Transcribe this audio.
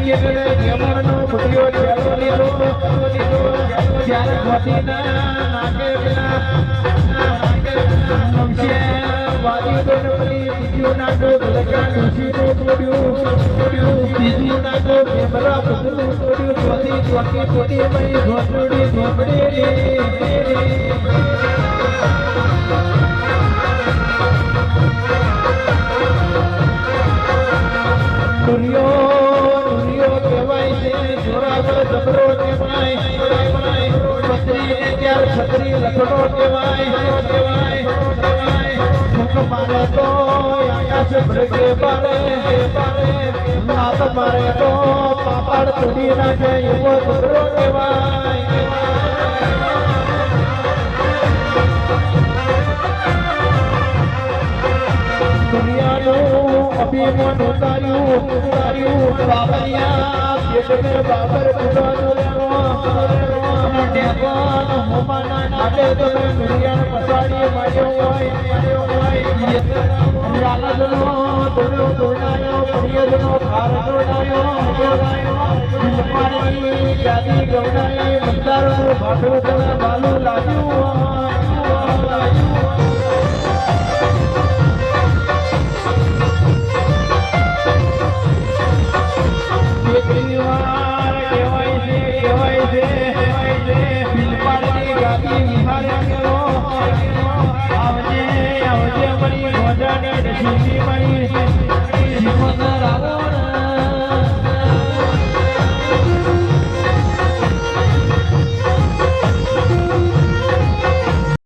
કેરે કેમરનો ફૂટ્યો ચાલો લીધો ત્યારે ગોતીના નાકે પેલા નમશે વાજી તો નમલી બીજું નાકો ભલકા ડુસીનો તોડ્યું બીજું નાકો કેમરા ફૂટનું તોડ્યું ચોથી તોડી મઈ ઘોટડી ઘોપડી રે દુનિયો કહેવાય છે જોરાવર જબરો કહેવાય છત્રી ત્યાર છત્રી લખડો કહેવાય ફૂંક મારે તો આકાશ ભડકે પારે નાત મારે તો પાપડ તોડી નાખે એવો જબરો કહેવાય દુનિયાનું અભિમાન ઉતાર્યું બાબરિયા પેટ મે બાબર ઉડાનો દેવાન હોમાના નાટે તમે દુનિયાને પસાડી માર્યો હોય લાલનો દોડાયો પ્રિયનો ખાર દોડાયો મારી ગાદી ગવડાઈ મંદારનું ભાટું તને બાલું લાગ્યું